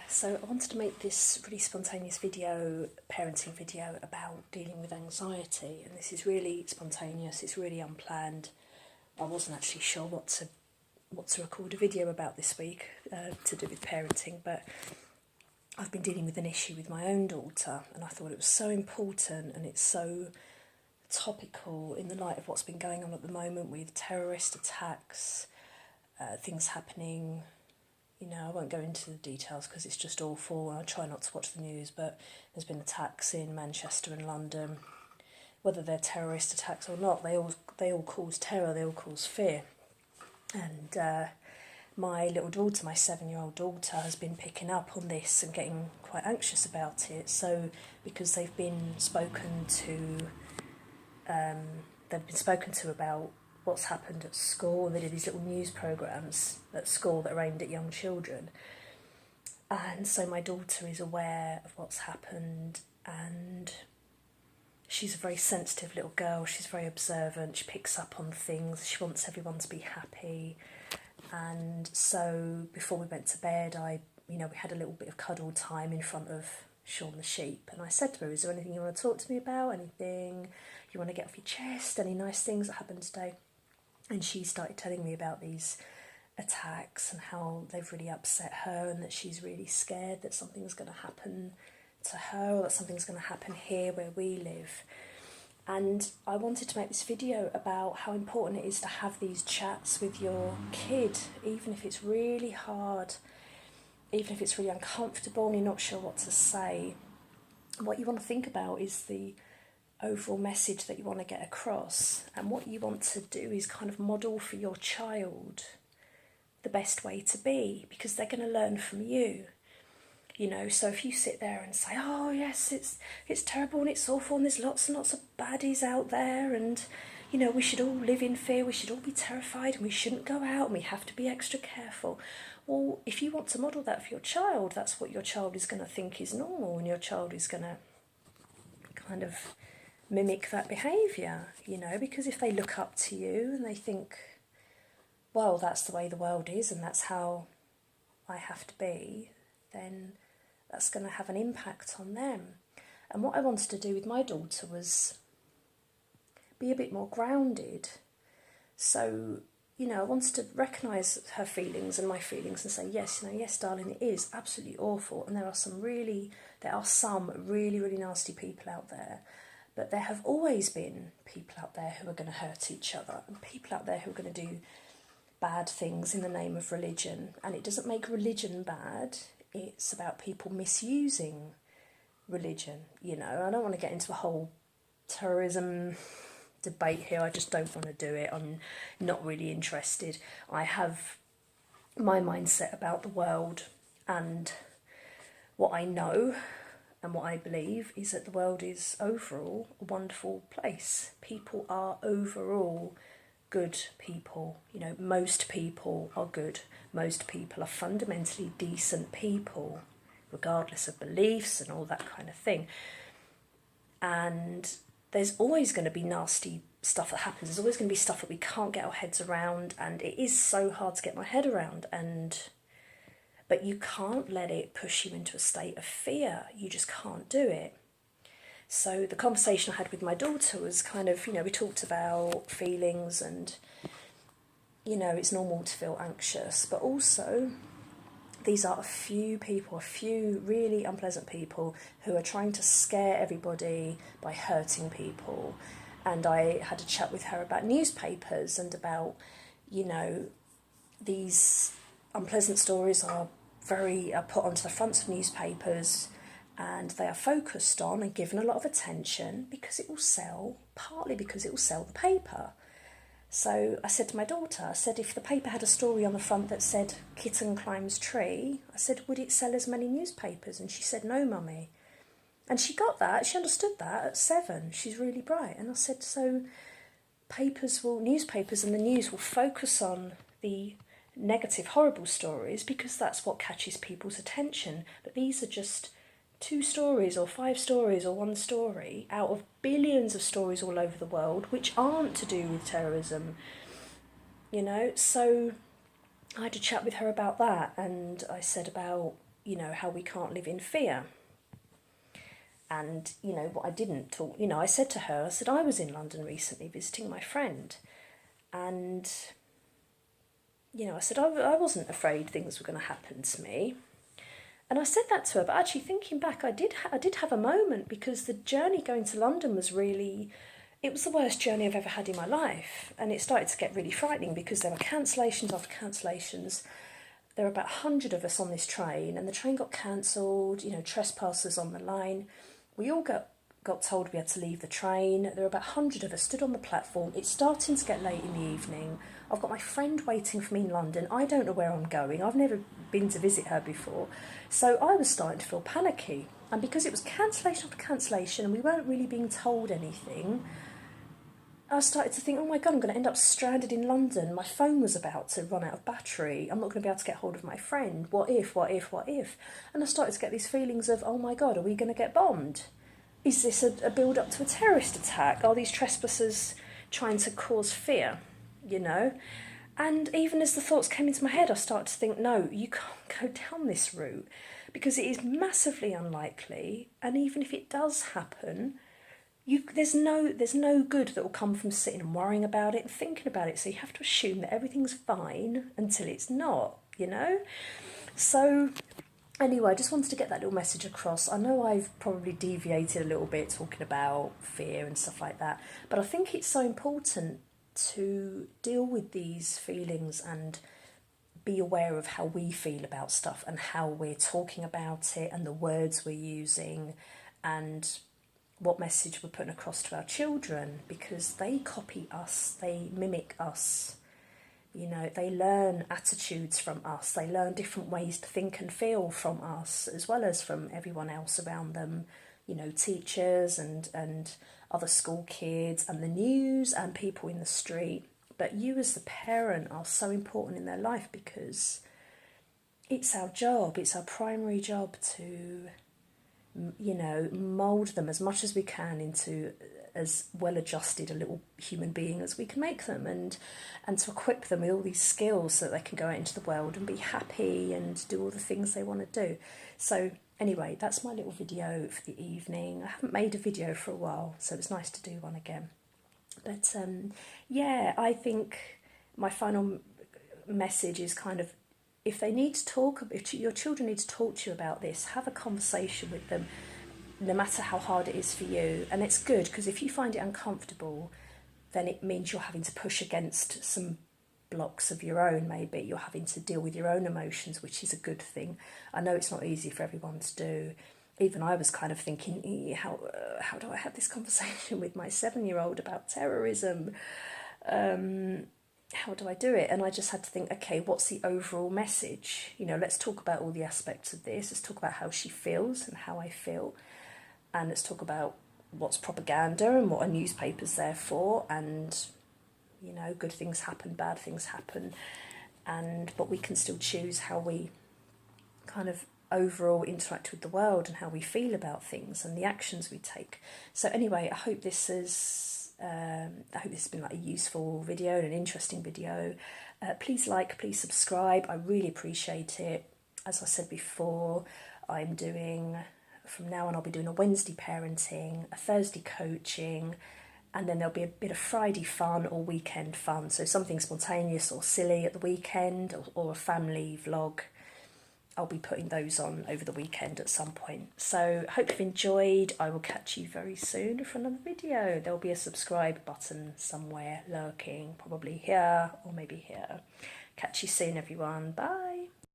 So I wanted to make this really spontaneous video, parenting video about dealing with anxiety, and this is really spontaneous, it's really unplanned. I wasn't actually sure what to record a video about this week to do with parenting, but I've been dealing with an issue with my own daughter, and I thought it was so important and it's so topical in the light of what's been going on at the moment with terrorist attacks, things happening. I won't go into the details because it's just awful. I try not to watch the news, but there's been attacks in Manchester and London. Whether they're terrorist attacks or not, they all cause terror, they all cause fear. And my little daughter, my 7-year-old daughter, has been picking up on this and getting quite anxious about it. So because they've been spoken to about what's happened at school. They do these little news programmes at school that are aimed at young children. And so my daughter is aware of what's happened, and she's a very sensitive little girl. She's very observant. She picks up on things. She wants everyone to be happy. And so before we went to bed, we had a little bit of cuddle time in front of Sean the sheep. And I said to her, is there anything you want to talk to me about? Anything you want to get off your chest? Any nice things that happened today? And she started telling me about these attacks and how they've really upset her, and that she's really scared that something's going to happen to her, or that something's going to happen here where we live. And I wanted to make this video about how important it is to have these chats with your kid, even if it's really hard, even if it's really uncomfortable and you're not sure what to say. What you want to think about is the overall message that you want to get across, and what you want to do is kind of model for your child the best way to be, because they're going to learn from you. So if you sit there and say, oh yes, it's terrible and it's awful and there's lots and lots of baddies out there, and we should all live in fear, we should all be terrified, and we shouldn't go out, and we have to be extra careful. Well, if you want to model that for your child, that's what your child is going to think is normal, and your child is going to kind of mimic that behaviour, because if they look up to you and they think, well, that's the way the world is and that's how I have to be, then that's going to have an impact on them. And what I wanted to do with my daughter was be a bit more grounded. So, I wanted to recognise her feelings and my feelings and say, yes, yes, darling, it is absolutely awful, and there are some really really nasty people out there. But there have always been people out there who are going to hurt each other, and people out there who are going to do bad things in the name of religion. And it doesn't make religion bad, it's about people misusing religion. I don't want to get into a whole terrorism debate here, I just don't want to do it. I'm not really interested. I have my mindset about the world, and what I know and what I believe is that the world is overall a wonderful place. People are overall good people. Most people are good. Most people are fundamentally decent people, regardless of beliefs and all that kind of thing. And there's always going to be nasty stuff that happens. There's always going to be stuff that we can't get our heads around, and it is so hard to get my head around. But you can't let it push you into a state of fear. You just can't do it. So the conversation I had with my daughter was kind of, we talked about feelings and, it's normal to feel anxious, but also these are a few really unpleasant people who are trying to scare everybody by hurting people. And I had a chat with her about newspapers and about, these unpleasant stories are put onto the fronts of newspapers, and they are focused on and given a lot of attention because it will sell, partly because it will sell the paper. So I said to my daughter, if the paper had a story on the front that said kitten climbs tree, I said, would it sell as many newspapers? And she said, no, mummy. And she got that, she understood that at 7. She's really bright. And I said, so newspapers and the news will focus on the negative, horrible stories because that's what catches people's attention. But these are just 2 stories or 5 stories or 1 story out of billions of stories all over the world which aren't to do with terrorism. So I had a chat with her about that, and I said about you know, how we can't live in fear. And, you know, what I didn't talk, you know, I said to her, I said, I was in London recently visiting my friend. And, you know, I said, I wasn't afraid things were going to happen to me. And I said that to her, but actually thinking back, I did have a moment, because the journey going to London was really, it was the worst journey I've ever had in my life. And it started to get really frightening, because there were cancellations after cancellations. There were about 100 of us on this train, and the train got cancelled, you know, trespassers on the line. We all got told we had to leave the train. There were about 100 of us stood on the platform. It's starting to get late in the evening. I've got my friend waiting for me in London. I don't know where I'm going. I've never been to visit her before. So I was starting to feel panicky. And because it was cancellation after cancellation and we weren't really being told anything, I started to think, oh my God, I'm going to end up stranded in London. My phone was about to run out of battery. I'm not going to be able to get hold of my friend. What if, what if, what if? And I started to get these feelings of, oh my God, are we going to get bombed? Is this a build-up to a terrorist attack? Are these trespassers trying to cause fear, you know? And even as the thoughts came into my head, I started to think, no, you can't go down this route, because it is massively unlikely. And even if it does happen, there's no good that will come from sitting and worrying about it and thinking about it. So you have to assume that everything's fine until it's not, you know? So anyway, I just wanted to get that little message across. I know I've probably deviated a little bit talking about fear and stuff like that, but I think it's so important to deal with these feelings and be aware of how we feel about stuff and how we're talking about it and the words we're using and what message we're putting across to our children, because they copy us, they mimic us, you know, they learn attitudes from us, they learn different ways to think and feel from us, as well as from everyone else around them, you know, teachers and other school kids and the news and people in the street. But you as the parent are so important in their life, because it's our job, it's our primary job to, you know, mould them as much as we can into as well adjusted a little human being as we can make them, and to equip them with all these skills so that they can go out into the world and be happy and do all the things they want to do. So anyway, that's my little video for the evening. I haven't made a video for a while, so it's nice to do one again. But yeah, I think my final message is kind of, if they need to talk, if your children need to talk to you about this, have a conversation with them, no matter how hard it is for you. And it's good, because if you find it uncomfortable, then it means you're having to push against some blocks of your own. Maybe you're having to deal with your own emotions, which is a good thing. I know it's not easy for everyone to do. Even I was kind of thinking, how do I have this conversation with my 7-year-old about terrorism? How do I do it? And I just had to think, okay, what's the overall message? You know, let's talk about all the aspects of this. Let's talk about how she feels and how I feel. And let's talk about what's propaganda and what a newspaper's there for. And, you know, good things happen, bad things happen. But we can still choose how we kind of overall interact with the world and how we feel about things and the actions we take. So anyway, I hope this has been like a useful video and an interesting video. Please like, please subscribe. I really appreciate it. As I said before, from now on I'll be doing a Wednesday parenting, a Thursday coaching, and then there'll be a bit of Friday fun or weekend fun. So something spontaneous or silly at the weekend, or a family vlog. I'll be putting those on over the weekend at some point. So hope you've enjoyed. I will catch you very soon for another video. There'll be a subscribe button somewhere lurking, probably here or maybe here. Catch you soon, everyone. Bye.